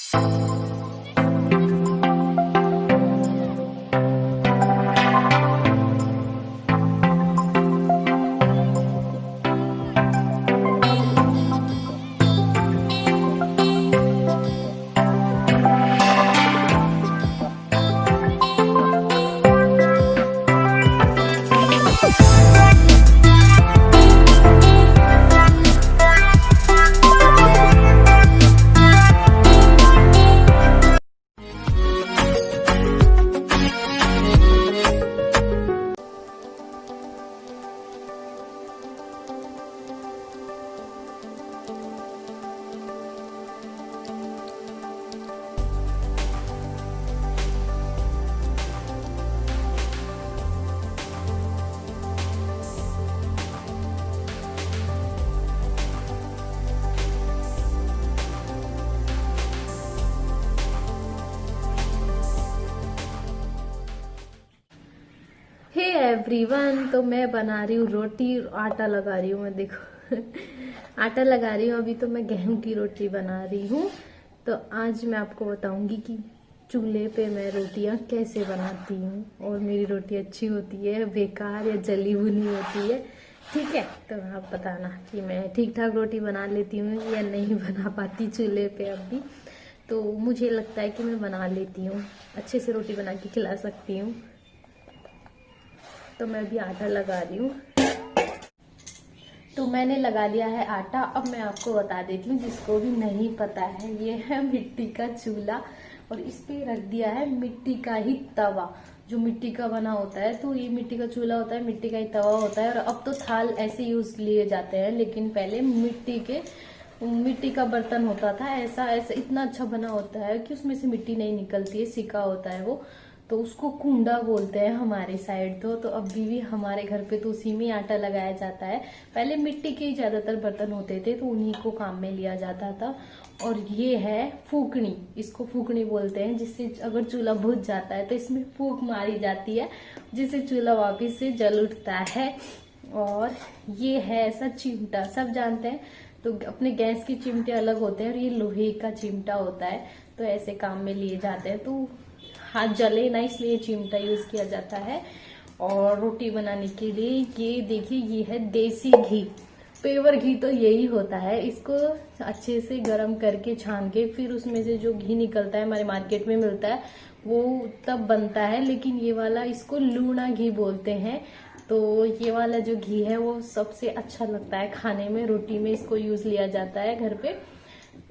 Hey everyone, तो मैं बना रही हूँ रोटी, आटा लगा रही हूँ मैं। देखो आटा लगा रही हूँ। अभी तो मैं गेहूं की रोटी बना रही हूँ। तो आज मैं आपको बताऊंगी कि चूल्हे पे मैं रोटियां कैसे बनाती हूँ और मेरी रोटी अच्छी होती है, बेकार या जली भुनी होती है। ठीक है, तो आप बताना कि मैं ठीक ठाक रोटी बना लेती हूँ या नहीं बना पाती चूल्हे पे। अभी तो मुझे लगता है कि मैं बना लेती हूँ, अच्छे से रोटी बना के खिला सकती हूँ। तो मैं अभी आटा लगा रही हूँ। तो मैंने लगा लिया है आटा। अब मैं आपको बता देती हूँ, जिसको भी नहीं पता है, ये है मिट्टी का चूल्हा और इस पे रख दिया है मिट्टी का ही तवा, जो मिट्टी का बना होता है। तो ये मिट्टी का चूल्हा होता है, मिट्टी का ही तवा होता है। और अब तो थाल ऐसे यूज लिए जाते हैं, लेकिन पहले मिट्टी का बर्तन होता था। ऐसा ऐसा इतना अच्छा बना होता है कि उसमें से मिट्टी नहीं निकलती है, सिका होता है वो। तो उसको कुंडा बोलते हैं हमारे साइड। तो अभी भी हमारे घर पे तो उसी में आटा लगाया जाता है। पहले मिट्टी के ही ज्यादातर बर्तन होते थे, तो उन्हीं को काम में लिया जाता था। और ये है फूकनी, इसको फूकनी बोलते हैं, जिससे अगर चूल्हा बुझ जाता है तो इसमें फूक मारी जाती है, जिससे चूल्हा वापस से जल उठता है। और ये है ऐसा चिमटा, सब जानते हैं। तो अपने गैस के चिमटे अलग होते हैं और ये लोहे का चिमटा होता है, तो ऐसे काम में लिए जाते हैं। तो हाथ जले ना, इसलिए चिमटा यूज किया जाता है। और रोटी बनाने के लिए ये देखिए, ये है देसी घी, पेवर घी तो यही होता है। इसको अच्छे से गर्म करके छान के फिर उसमें से जो घी निकलता है, हमारे मार्केट में मिलता है, वो तब बनता है। लेकिन ये वाला, इसको लूणा घी बोलते हैं। तो ये वाला जो घी है वो सबसे अच्छा लगता है खाने में, रोटी में इसको यूज लिया जाता है घर पे,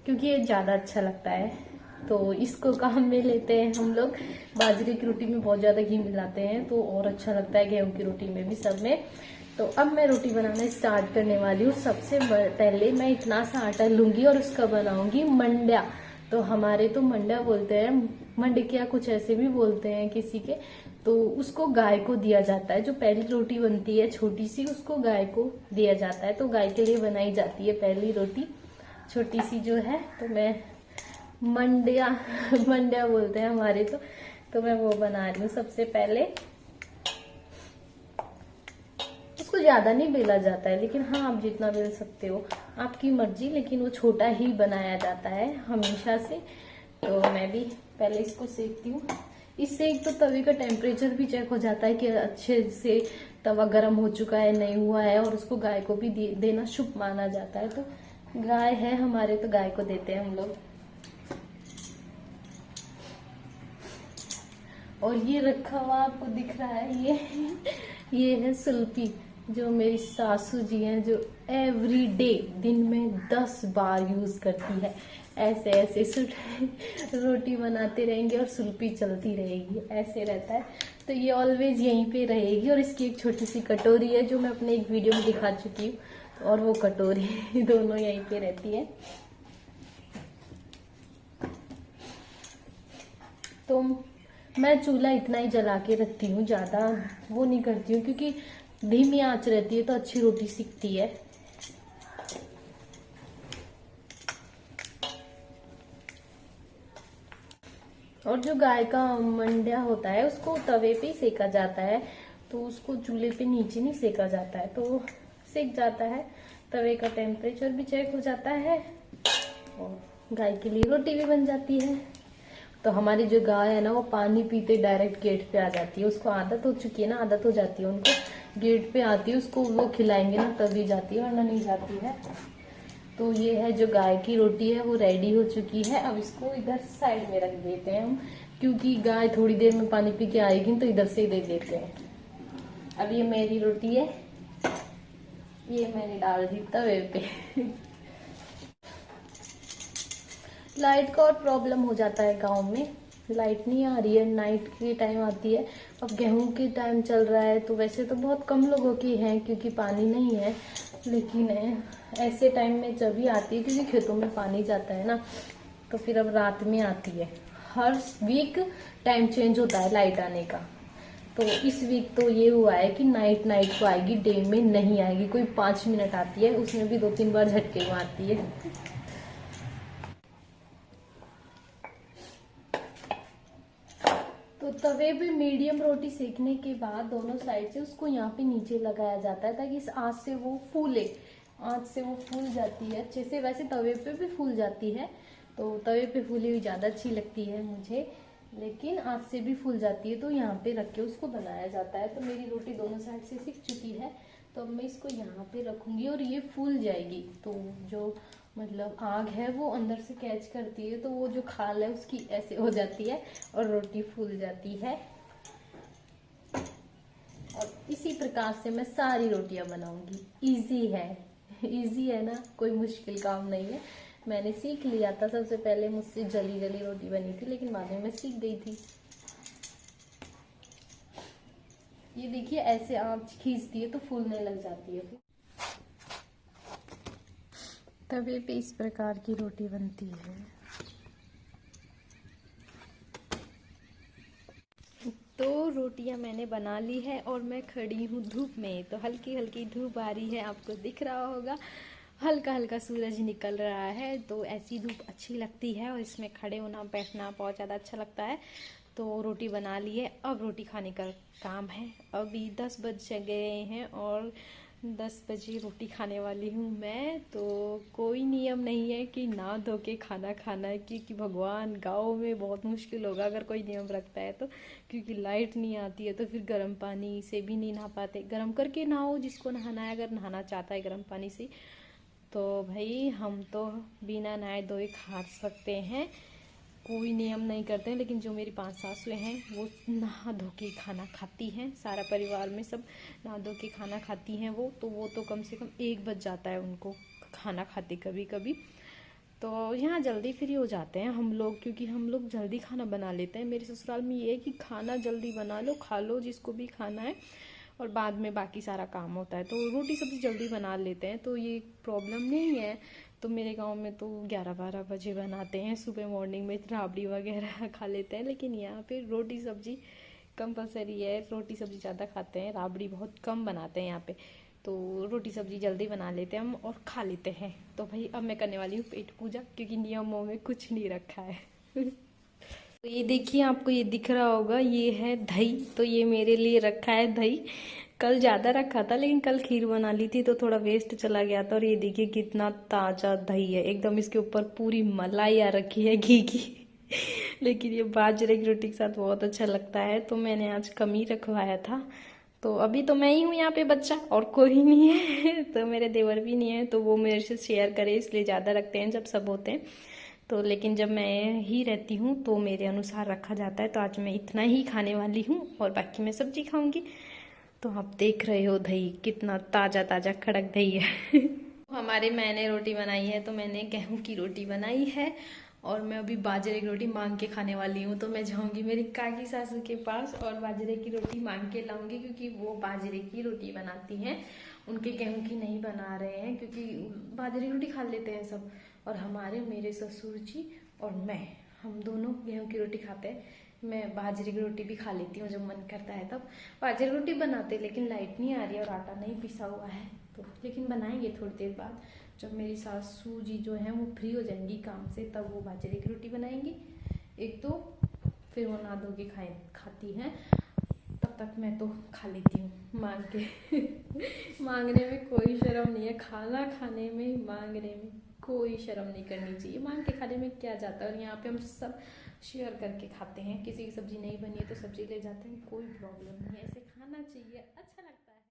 क्योंकि ये ज्यादा अच्छा लगता है। तो इसको काम में लेते हैं हम लोग। बाजरे की रोटी में बहुत ज्यादा घी मिलाते हैं तो और अच्छा लगता है, गेहूं की रोटी में भी, सब में। तो अब मैं रोटी बनाना स्टार्ट करने वाली हूँ। सबसे पहले मैं इतना सा आटा लूंगी और उसका बनाऊंगी मंड्या। तो हमारे तो मंड्या बोलते हैं, मंडकिया कुछ ऐसे भी बोलते हैं किसी के। तो उसको गाय को दिया जाता है, जो पहली रोटी बनती है छोटी सी, उसको गाय को दिया जाता है। तो गाय के लिए बनाई जाती है पहली रोटी, छोटी सी जो है। तो मैं मंड्या मंड्या बोलते हैं हमारे तो मैं वो बना रही हूँ। सबसे पहले उसको ज्यादा नहीं बेला जाता है, लेकिन हाँ आप जितना बेल सकते हो, आपकी मर्जी। लेकिन वो छोटा ही बनाया जाता है हमेशा से। तो मैं भी पहले इसको सेकती हूँ। इससे एक तो तवे का टेम्परेचर भी चेक हो जाता है कि अच्छे से तवा गर्म हो चुका है नहीं हुआ है, और उसको गाय को भी देना शुभ माना जाता है। तो गाय है हमारे, तो गाय को देते हैं हम लोग। और ये रखा हुआ आपको दिख रहा है, ये है सुल्पी, जो मेरी सासू जी हैं, जो एवरी डे दिन में 10 बार यूज करती है। ऐसे ऐसे रोटी बनाते रहेंगे और सुल्पी चलती रहेगी, ऐसे रहता है। तो ये ऑलवेज यहीं पे रहेगी। और इसकी एक छोटी सी कटोरी है, जो मैं अपने एक वीडियो में दिखा चुकी हूँ, और वो कटोरी दोनों यहीं पे रहती है। तो मैं चूल्हा इतना ही जला के रखती हूँ, ज्यादा वो नहीं करती हूँ, क्योंकि धीमी आंच रहती है तो अच्छी रोटी सिकती है। और जो गाय का मंड्या होता है, उसको तवे पे ही सेका जाता है, तो उसको चूल्हे पे नीचे नहीं सेका जाता है, तो सेक जाता है। तवे का टेम्परेचर भी चेक हो जाता है और गाय के लिए रोटी भी बन जाती है। तो हमारी जो गाय है ना वो पानी पीते डायरेक्ट गेट पे आ जाती है। उसको आदत हो चुकी है ना, आदत हो जाती है उनको, गेट पे आती है, उसको वो खिलाएंगे ना तभी जाती है वरना नहीं जाती है। तो ये है जो गाय की रोटी है वो रेडी हो चुकी है। अब इसको इधर साइड में रख देते हैं हम, क्योंकि गाय थोड़ी देर में पानी पी के आएगी तो इधर से ही दे देते हैं। अब ये मेरी रोटी है, ये मैंने डाल दी तवे पे। लाइट का और प्रॉब्लम हो जाता है गांव में, लाइट नहीं आ रही है, नाइट के टाइम आती है। अब गेहूं के टाइम चल रहा है तो वैसे तो बहुत कम लोगों की है क्योंकि पानी नहीं है, लेकिन ऐसे टाइम में जब भी आती है क्योंकि खेतों में पानी जाता है ना, तो फिर अब रात में आती है। हर वीक टाइम चेंज होता है लाइट आने का। तो इस वीक तो ये हुआ है कि नाइट को आएगी, डे में नहीं आएगी। कोई 5 मिनट आती है, उसमें भी 2-3 बार झटके मारती है। तो तवे पे मीडियम रोटी सेकने के बाद दोनों साइड से उसको यहाँ पे नीचे लगाया जाता है ताकि इस आंच से वो फूले। आंच से वो फूल जाती है अच्छे से, वैसे तवे पे भी फूल जाती है, तो तवे पे फूली हुई ज़्यादा अच्छी लगती है मुझे, लेकिन आंच से भी फूल जाती है। तो यहाँ पे रख के उसको बनाया जाता है। तो मेरी रोटी दोनों साइड से सिक चुकी है, तो अब मैं इसको यहाँ पे रखूंगी और ये फूल जाएगी। तो जो मतलब आग है वो अंदर से कैच करती है, तो वो जो खाल है उसकी ऐसे हो जाती है और रोटी फूल जाती है। और इसी प्रकार से मैं सारी रोटियां बनाऊंगी। इजी है, इजी है ना, कोई मुश्किल काम नहीं है। मैंने सीख लिया था, सबसे पहले मुझसे जली जली रोटी बनी थी, लेकिन बाद में मैं सीख गई थी। ये देखिए ऐसे आंच खींचती है तो फूलने लग जाती है। फिर तवे पे इस प्रकार की रोटी बनती है। तो रोटियां मैंने बना ली है और मैं खड़ी हूँ धूप में। तो हल्की हल्की धूप आ रही है, आपको दिख रहा होगा, हल्का हल्का सूरज निकल रहा है। तो ऐसी धूप अच्छी लगती है और इसमें खड़े होना बैठना बहुत ज़्यादा अच्छा लगता है। तो रोटी बना ली है, अब रोटी खाने का काम है। अभी 10 बज गए हैं और 10 बजे रोटी खाने वाली हूँ मैं। तो कोई नियम नहीं है कि ना धो के खाना खाना है, क्योंकि भगवान गाँव में बहुत मुश्किल होगा अगर कोई नियम रखता है तो, क्योंकि लाइट नहीं आती है तो फिर गर्म पानी से भी नहीं नहा पाते। गर्म करके नहाओ जिसको नहाना है, अगर नहाना चाहता है गर्म पानी से। तो भाई हम तो बिना नहाए धोए खा सकते हैं, कोई नियम नहीं करते हैं। लेकिन जो मेरी 5 सासुएं हैं वो नहा धो के खाना खाती हैं, सारा परिवार में सब नहा धो के खाना खाती हैं वो तो कम से कम 1 बज जाता है उनको खाना खाते कभी कभी। तो यहाँ जल्दी फ्री हो जाते हैं हम लोग, क्योंकि हम लोग जल्दी खाना बना लेते हैं। मेरे ससुराल में ये है कि खाना जल्दी बना लो, खा लो जिसको भी खाना है, और बाद में बाकी सारा काम होता है। तो रोटी सब्जी जल्दी बना लेते हैं, तो ये प्रॉब्लम नहीं है। तो मेरे गांव में तो 11-12 बजे बनाते हैं, सुबह मॉर्निंग में राबड़ी वगैरह खा लेते हैं। लेकिन यहाँ पे रोटी सब्जी कंपलसरी है, रोटी सब्जी ज़्यादा खाते हैं, राबड़ी बहुत कम बनाते हैं यहाँ पे। तो रोटी सब्जी जल्दी बना लेते हैं हम और खा लेते हैं। तो भाई अब मैं करने वाली हूँ पेट पूजा, क्योंकि नियमों में कुछ नहीं रखा है। तो ये देखिए, आपको ये दिख रहा होगा, ये है दही। तो ये मेरे लिए रखा है दही, कल ज़्यादा रखा था लेकिन कल खीर बना ली थी तो थोड़ा वेस्ट चला गया था। और ये देखिए कितना ताज़ा दही है एकदम, इसके ऊपर पूरी मलाई आ रखी है घी की। लेकिन ये बाजरे की रोटी के साथ बहुत अच्छा लगता है, तो मैंने आज कम ही रखवाया था। तो अभी तो मैं ही हूँ यहाँ पे बच्चा, और कोई नहीं है। तो मेरे देवर भी नहीं है, तो वो मेरे से शेयर करे इसलिए ज़्यादा रखते हैं जब सब होते हैं तो। लेकिन जब मैं ही रहती हूँ तो मेरे अनुसार रखा जाता है। तो आज मैं इतना ही खाने वाली हूँ और बाकी मैं सब्जी खाऊंगी। तो आप देख रहे हो दही कितना ताज़ा ताज़ा कड़क दही है। हमारे मैंने रोटी बनाई है, तो मैंने गेहूं की रोटी बनाई है और मैं अभी बाजरे की रोटी मांग के खाने वाली हूँ। तो मैं जाऊंगी मेरी काकी सासू के पास और बाजरे की रोटी मांग के लाऊंगी, क्योंकि वो बाजरे की रोटी बनाती हैं, उनके गेहूं की नहीं बना रहे हैं, क्योंकि बाजरे की रोटी खा लेते हैं सब। और हमारे मेरे ससुर जी और मैं, हम दोनों गेहूं की रोटी खाते हैं। मैं बाजरे की रोटी भी खा लेती हूँ जब मन करता है तब। बाजरे की रोटी बनाते, लेकिन लाइट नहीं आ रही है और आटा नहीं पिसा हुआ है, तो लेकिन बनाएंगे थोड़ी देर बाद। जब मेरी सासू जी जो हैं वो फ्री हो जाएंगी काम से, तब वो बाजरे की रोटी बनाएंगी एक तो, फिर वो नहा धो के खाती हैं। तब तक मैं तो खा लेती हूँ मांग के। मांगने में कोई शर्म नहीं है, खाना खाने में, मांगने में। कोई शर्म नहीं करनी चाहिए, मांग के खाने में क्या जाता है। और यहाँ पे हम सब शेयर करके खाते हैं, किसी की सब्जी नहीं बनी है तो सब्जी ले जाते हैं, कोई प्रॉब्लम नहीं है, ऐसे खाना चाहिए, अच्छा लगता है।